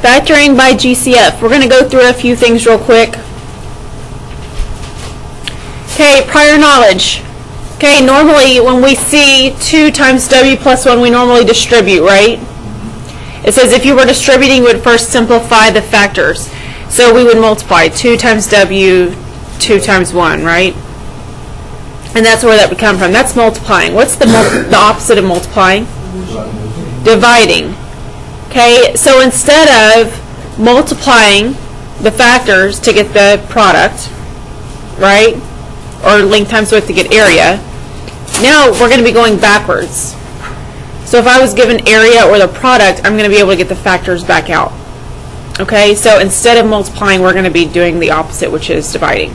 Factoring by GCF. We're going to go through a few things real quick. Okay, prior knowledge. Okay, normally when we see 2 times w plus 1, we normally distribute, right? It says if you were distributing, you would first simplify the factors. So we would multiply 2 times w, 2 times 1, right? And that's where that would come from. That's multiplying. What's the opposite of multiplying? Dividing. Okay, so instead of multiplying the factors to get the product, right, or length times width to get area, now we're going to be going backwards. So if I was given area or the product, I'm going to be able to get the factors back out. Okay, so instead of multiplying, we're going to be doing the opposite, which is dividing.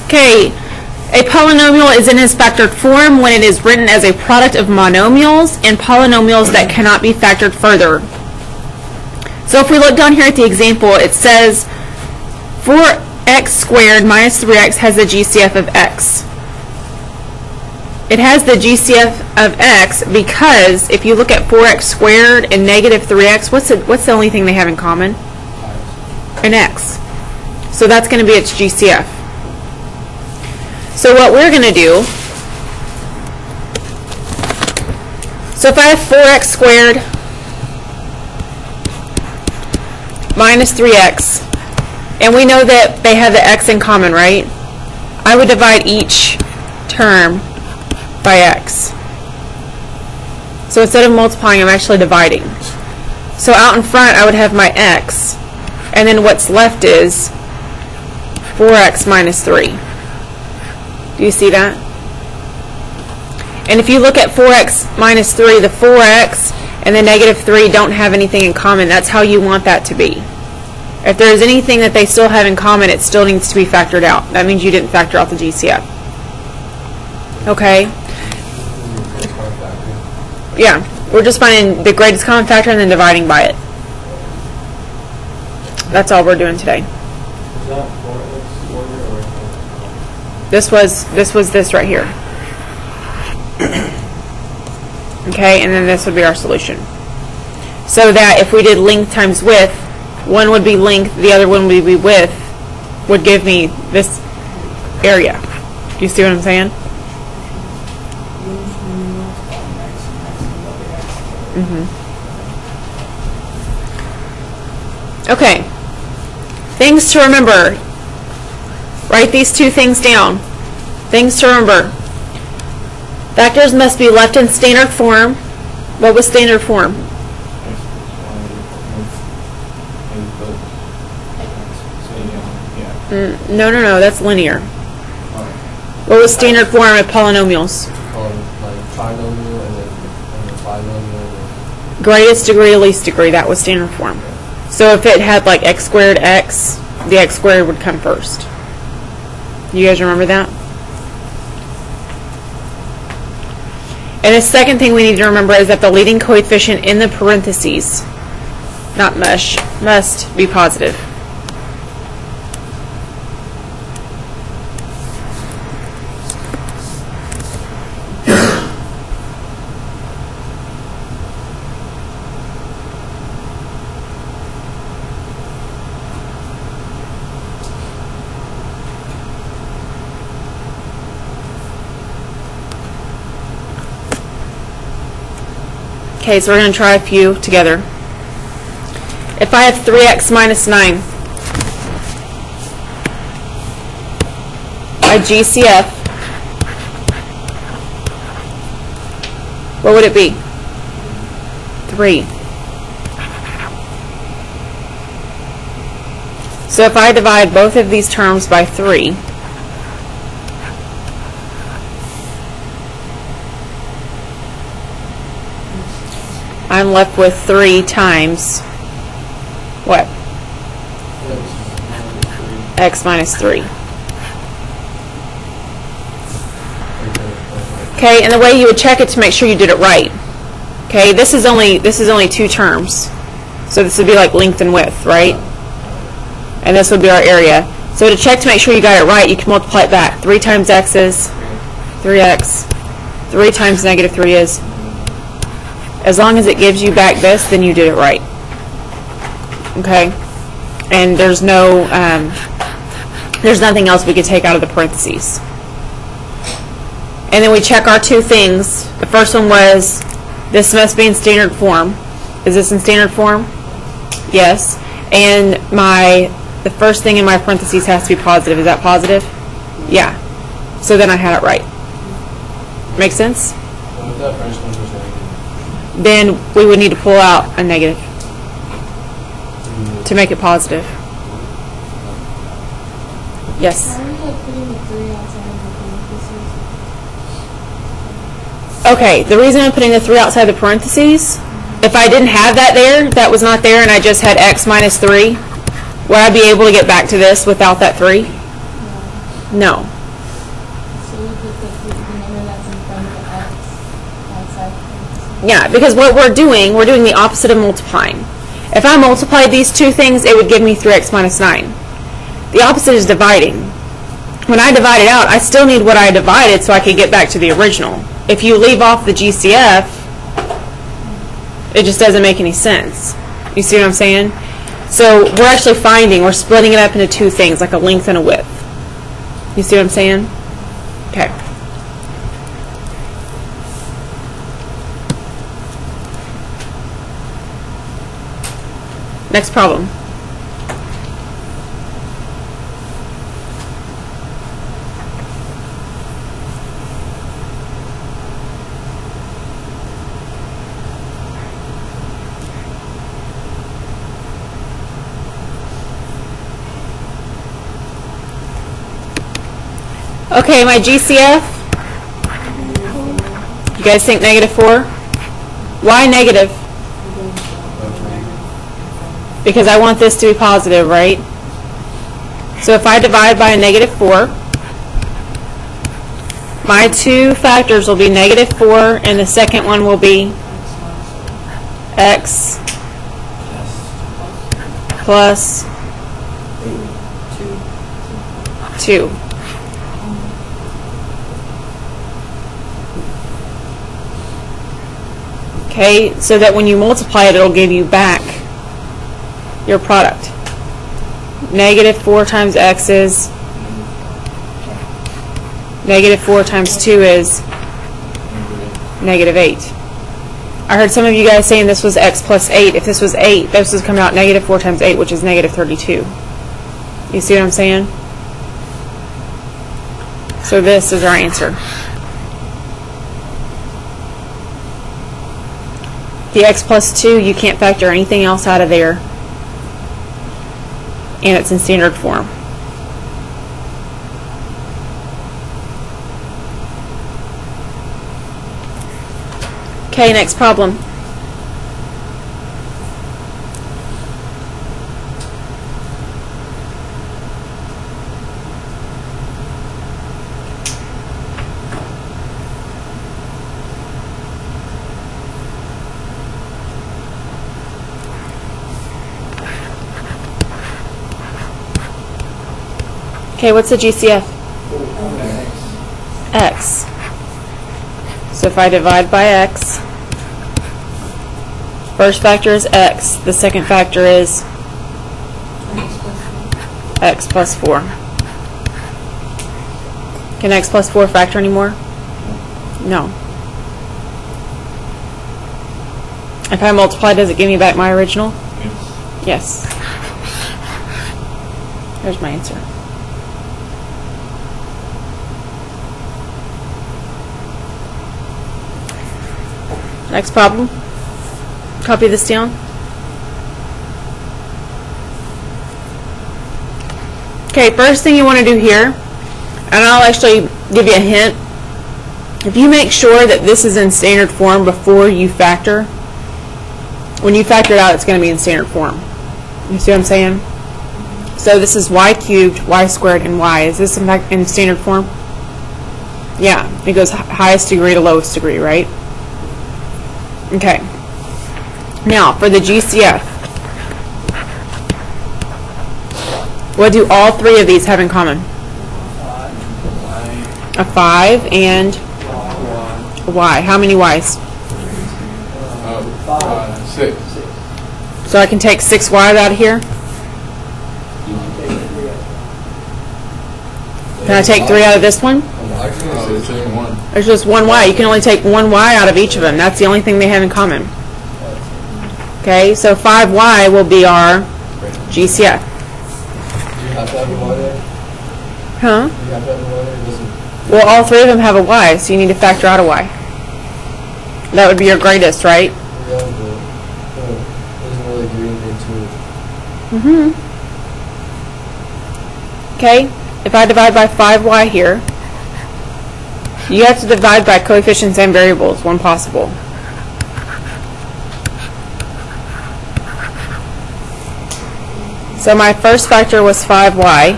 Okay, a polynomial is in its factored form when it is written as a product of monomials and polynomials that cannot be factored further. So if we look down here at the example, it says 4x squared minus 3x has the GCF of x. It has the GCF of x because if you look at 4x squared and negative 3x, what's the only thing they have in common? An x. So that's going to be its GCF. So what we're going to do, so if I have 4x squared minus 3x, and we know that they have the x in common, right? I would divide each term by x. So instead of multiplying, I'm actually dividing. So out in front, I would have my x, and then what's left is 4x minus 3. Do you see that? And if you look at 4x minus 3, the 4x and the negative 3 don't have anything in common. That's how you want that to be. If there's anything that they still have in common, it still needs to be factored out. That means you didn't factor out the GCF. Okay? Yeah, we're just finding the greatest common factor and then dividing by it. That's all we're doing today. This was this right here. Okay, and then this would be our solution. So that if we did length times width, one would be length, the other one would be width, would give me this area. Do you see what I'm saying? Okay. Things to remember. Write these 2 things down. Things to remember. Factors must be left in standard form. What was standard form? No, that's linear. What was standard form of polynomials? Greatest degree, least degree, that was standard form. So if it had like x squared x, the x squared would come first. You guys remember that? And the second thing we need to remember is that the leading coefficient in the parentheses, not must be positive. Okay, so we're going to try a few together. If I have 3x minus 9, my GCF, what would it be? 3. So if I divide both of these terms by 3, I'm left with 3 times what? X minus 3. Okay, and the way you would check it to make sure you did it right. Okay, this is only 2 terms. So this would be like length and width, right? And this would be our area. So to check to make sure you got it right, you can multiply it back. 3 times x is 3x. 3 times negative 3 is As long as it gives you back this, then you did it right. Okay? And there's no, there's nothing else we could take out of the parentheses. And then we check our two things. The first one was, this must be in standard form. Is this in standard form? Yes. And the first thing in my parentheses has to be positive. Is that positive? Yeah. So then I had it right. Make sense? What if that first one was negative? Then we would need to pull out a negative to make it positive. Yes? Why are we like putting the 3 outside of the parentheses? Okay, the reason I'm putting the 3 outside the parentheses, if I didn't have that there, that was not there, and I just had x minus 3, would I be able to get back to this without that 3? No. So you put the number that's in front of the x outside the parentheses? Yeah, because what we're doing the opposite of multiplying. If I multiplied these two things, it would give me 3x minus 9. The opposite is dividing. When I divide it out, I still need what I divided so I could get back to the original. If you leave off the GCF, it just doesn't make any sense. You see what I'm saying? So we're actually we're splitting it up into two things, like a length and a width. You see what I'm saying? Okay. Next problem. Okay, my GCF. You guys think -4? Why negative? Because I want this to be positive, right? So if I divide by a -4, my two factors will be -4, and the second one will be x plus 2. Okay, so that when you multiply it, it'll give you back your product. -4 times x is -4 times 2 is -8. I heard some of you guys saying this was x plus 8. If this was 8, this was coming out -4 times 8, which is -32. You see what I'm saying? So this is our answer. The x plus 2, you can't factor anything else out of there, and it's in standard form. Okay, next problem. Okay, what's the GCF? X. So if I divide by x, first factor is x, the second factor is x plus 4. Can x plus 4 factor anymore? No. If I multiply, does it give me back my original? Yes. There's my answer. Next problem. Copy this down. Okay, first thing you want to do here, and I'll actually give you a hint. If you make sure that this is in standard form before you factor, when you factor it out, it's going to be in standard form. You see what I'm saying? So this is y cubed, y squared, and y. Is this in fact in standard form? Yeah, it goes highest degree to lowest degree, right? Okay. Now, for the GCF, what do all three of these have in common? A 5 and a y. How many y's? 5. 6. So I can take 6y out of here? Can I take 3 out of this one? Actually, it's just 1. There's just 1y. You can only take 1y out of each of them. That's the only thing they have in common. Okay, so 5y will be our GCF. Do you have to have a y there? Huh? Do you have to have a y there? Doesn't. Well, all 3 of them have a y, so you need to factor out a y. That would be your greatest, right? Yeah, but doesn't really do anything to it. Okay, if I divide by 5y here, you have to divide by coefficients and variables when possible. So my first factor was 5y,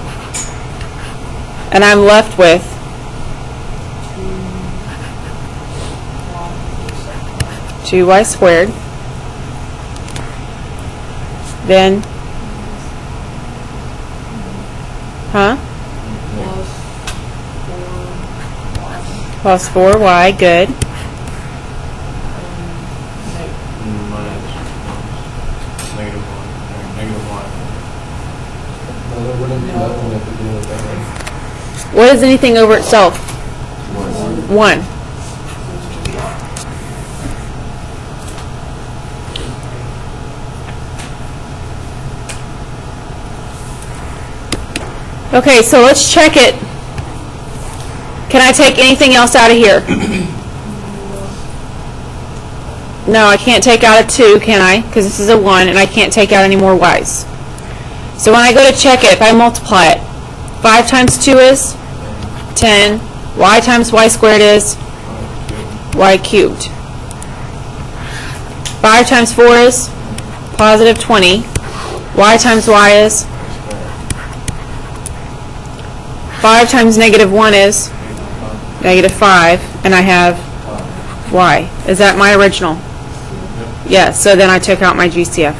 and I'm left with 2y squared. Then, plus 4y, good. Negative 1. Well, there wouldn't be nothing if we do it that way. What is anything over itself? 1. Okay, so let's check it. Can I take anything else out of here? No, I can't take out a 2, can I? Because this is a 1, and I can't take out any more y's. So when I go to check it, if I multiply it, 5 times 2 is 10. Y times y squared is y cubed. 5 times 4 is positive 20. Y times y is 5 times negative 1 is negative 5, and I have y. Is that my original? Yes, so then I took out my GCF.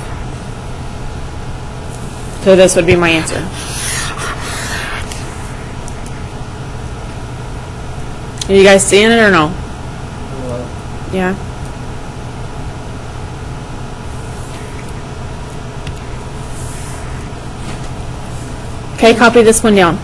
So this would be my answer. Are you guys seeing it or no? Yeah. Okay, copy this one down.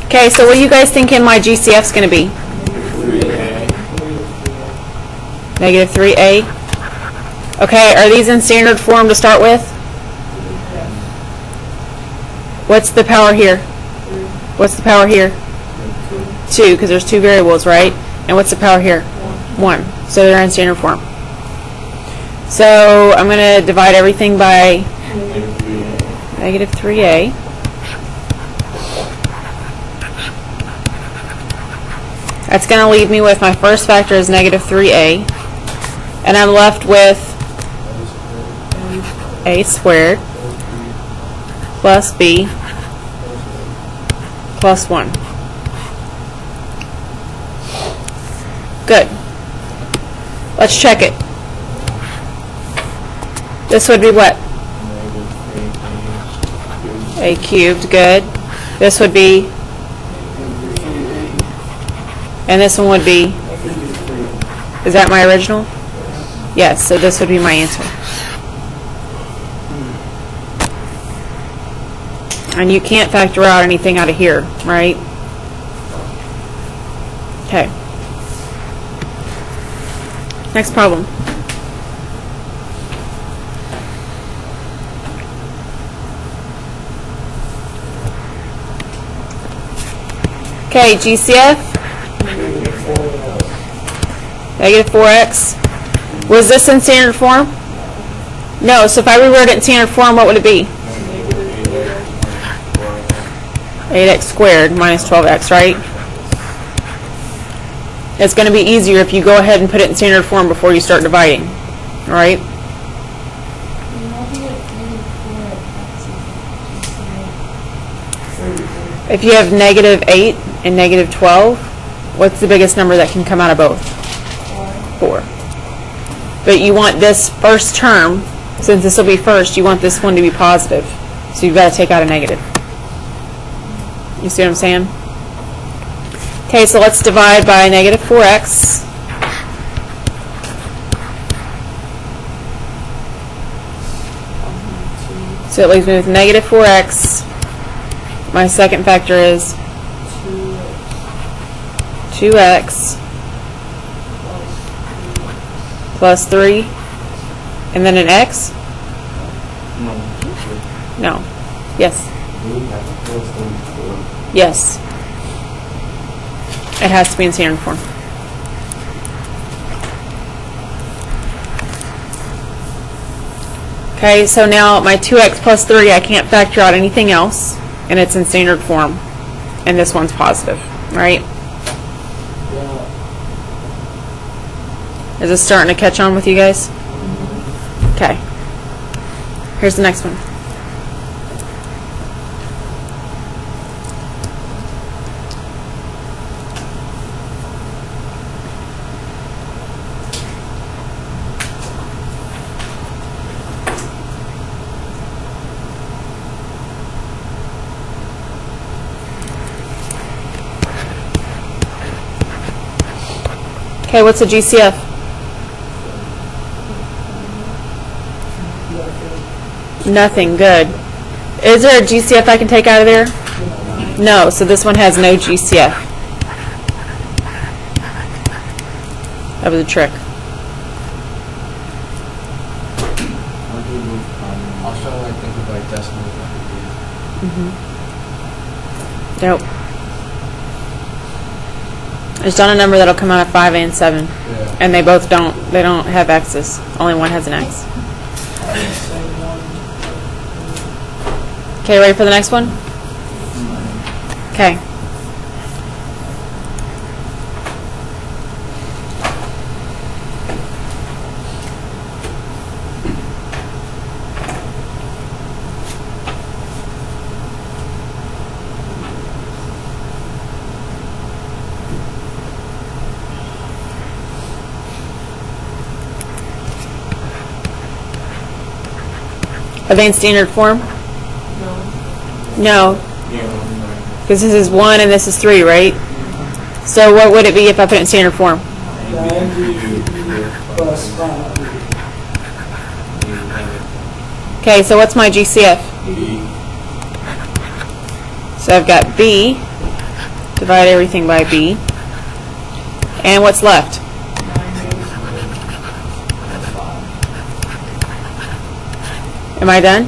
Okay, so what do you guys thinking my GCF is going to be? 3a. Negative 3a. Okay, are these in standard form to start with? What's the power here? What's the power here? 2, because there's 2 variables, right? And what's the power here? 1. So they're in standard form. So I'm going to divide everything by negative 3a. That's going to leave me with my first factor is negative 3a. And I'm left with a squared plus b plus 1. Good. Let's check it. This would be what? A cubed, good. This would be, and this one would be, is that my original? Yes, so this would be my answer. And you can't factor out anything out of here, right? Okay. Next problem. Okay, GCF. Negative 4x. Was this in standard form? No, so if I rewrote it in standard form, what would it be? 8x squared minus 12x, right? It's going to be easier if you go ahead and put it in standard form before you start dividing, right? If you have negative 8 and negative 12, what's the biggest number that can come out of both? 4. But you want this first term, since this will be first, you want this one to be positive. So you've got to take out a negative. You see what I'm saying? Okay, so let's divide by negative 4x. So it leaves me with negative 4x. My second factor is 2x plus 3. And then an x? No. Yes. Yes. It has to be in standard form. Okay, so now my 2x plus 3, I can't factor out anything else, and it's in standard form. And this one's positive, right? Is this starting to catch on with you guys? Okay. Here's the next one. Okay, what's a GCF? Nothing. Good. Is there a GCF I can take out of there? No, so this one has no GCF. That was a trick. Also, I think of like decimals. Nope. There's done a number that'll come out of 5 and 7. Yeah. And they both don't have x's. Only one has an x. Okay, ready for the next one? Okay. Are they in standard form? No. Because this is 1 and this is 3, right? So what would it be if I put it in standard form? Okay, so what's my GCF? So I've got B. Divide everything by B. And what's left? Am I done?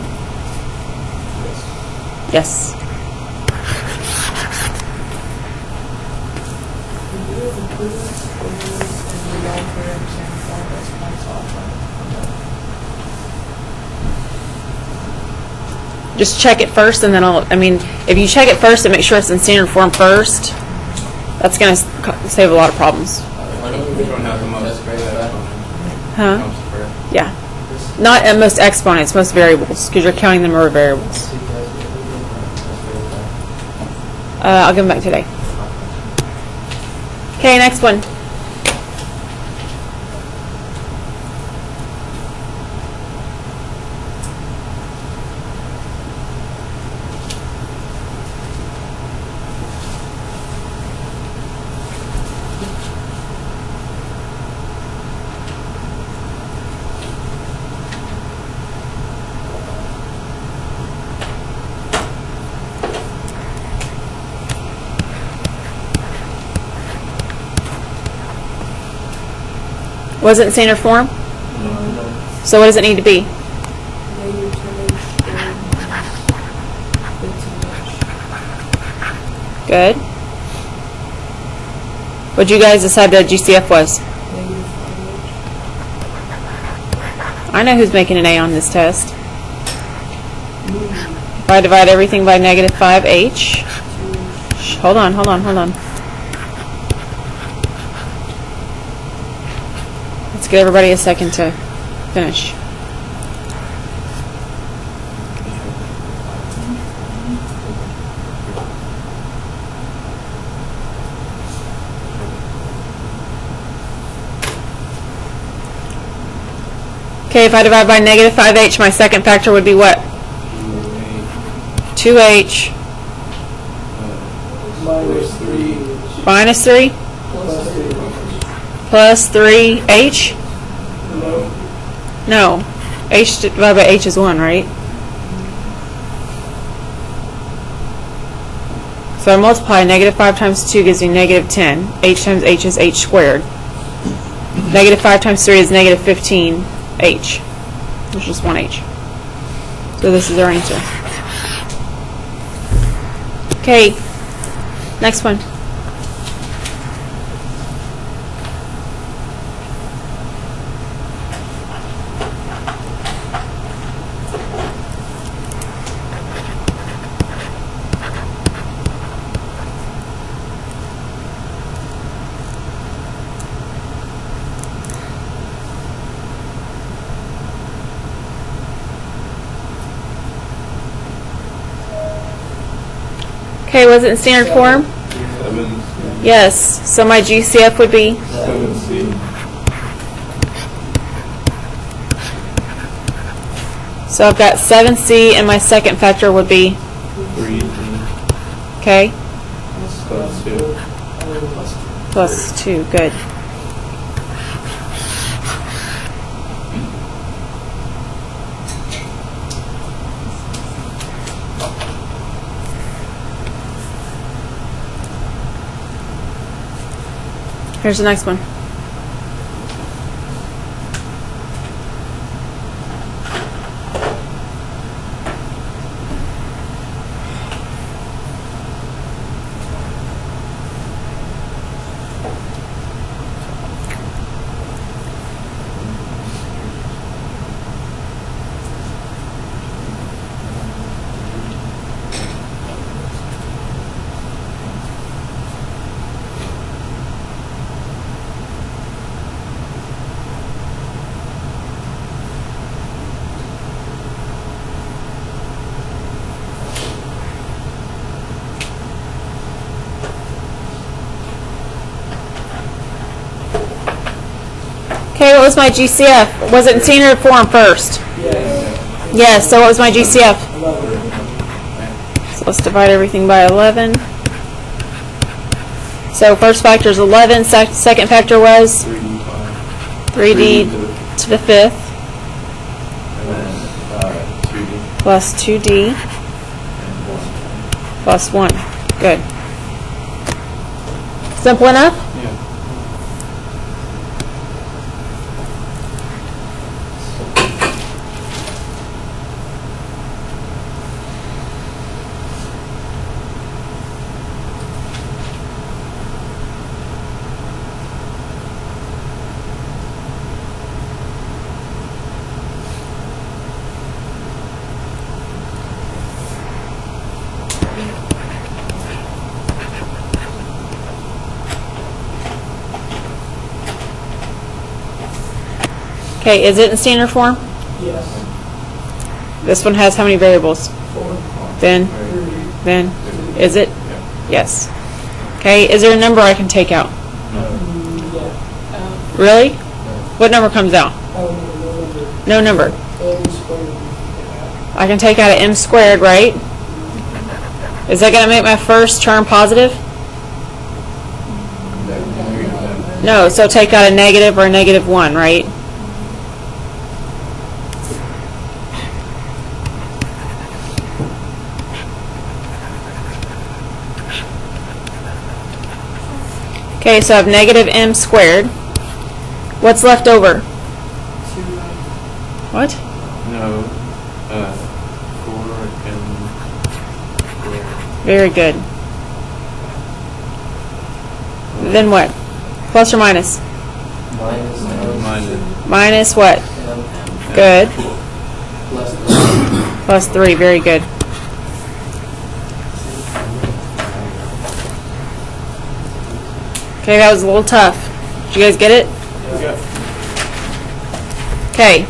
Yes. Just check it first, and then if you check it first and make sure it's in standard form first, that's going to save a lot of problems. Huh? Yeah. Not at most exponents, most variables, because you're counting them over variables. I'll give them back today. Okay, next one. Was it in standard form? So what does it need to be? Good. What did you guys decide the GCF was? I know who's making an A on this test. If I divide everything by negative 5h. Hold on. Let's give everybody a second to finish. Okay, if I divide by negative 5h, my second factor would be what? 2h Minus 3. Minus 3? Plus 3h? No. H divided by h is 1, right? So I multiply negative 5 times 2 gives me negative 10. H times h is h squared. Negative 5 times 3 is negative 15h. There's just one h. So this is our answer. Okay, next one. Okay, was it in standard form? 7. Yes. So my GCF would be 7C. So I've got 7c, and my second factor would be 3D. okay, Plus 2. plus 2. Good. Here's the next one. Okay, what was my GCF? Was it in standard form first? Yes. Yes, so what was my GCF? So let's divide everything by 11. So first factor is 11, second factor was 3D to the 5th And then 2D. plus 2D And 1. plus 1. Good. Simple enough? Yeah. Okay, is it in standard form? Yes. This one has how many variables? 4. Then, is it? Yeah. Yes. Okay, is there a number I can take out? Yeah. Really? What number comes out? No number. M squared. I can take out an m squared, right? Is that going to make my first term positive? No, so take out a negative or a negative 1, right? Okay, so I have negative m squared. What's left over? 2. What? No. 4M squared. Very good. Then what? Plus or minus? Minus. Minus what? Good. Plus 3. Very good. Okay, that was a little tough. Did you guys get it? Yeah. Okay.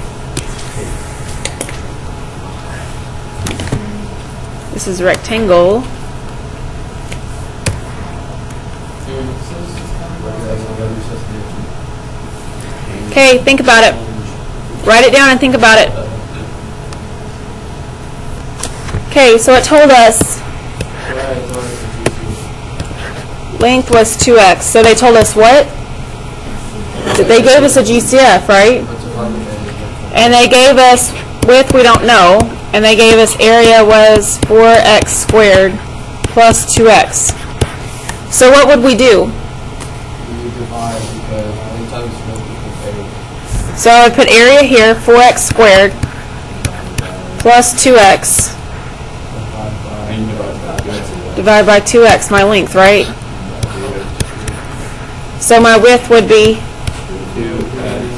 This is a rectangle. Okay, think about it. Write it down and think about it. Okay, so it told us, Length was 2x. So they told us what? They gave us a GCF, right? And they gave us width we don't know. And they gave us area was 4x squared plus 2x. So what would we do? We divide because anytime it's width equals 8. So I would put area here, 4x squared plus 2x. Divide by 2x, my length, right? So my width would be 2x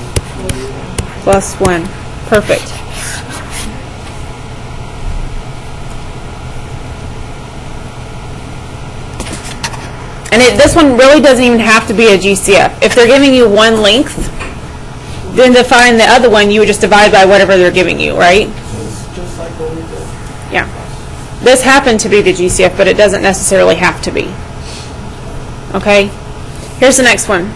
plus 1. Perfect. And this one really doesn't even have to be a GCF. If they're giving you one length, then to find the other one, you would just divide by whatever they're giving you, right? just like what we did. Yeah. This happened to be the GCF, but it doesn't necessarily have to be. Okay? Here's the next one.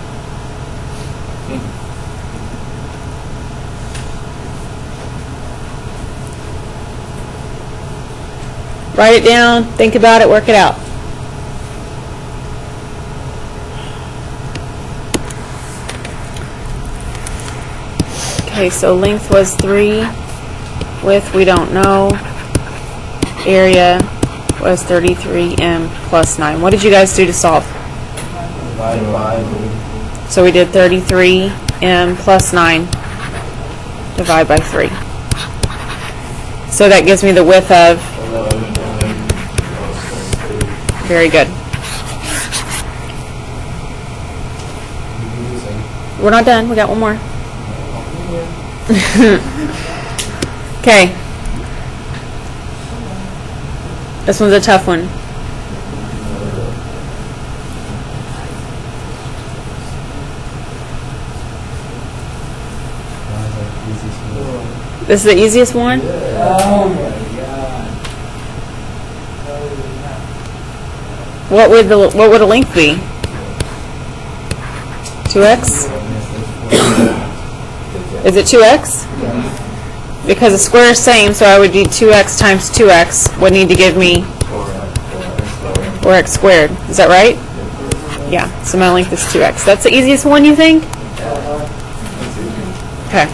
Write it down, think about it, work it out. Okay, so length was 3, width we don't know, area was 33m plus 9. What did you guys do to solve? Divide by. So we did 33m plus 9, divide by 3. So that gives me the width of, 11 plus 3. very good. We're not done, we got one more. Okay. This one's a tough one. This is the easiest one? Oh my god. What would a length be? 2x? Is it 2x? Because the square is same, so I would do 2x times 2x would need to give me 4x squared. Is that right? Yeah, so my length is 2x. That's the easiest one, you think? Okay.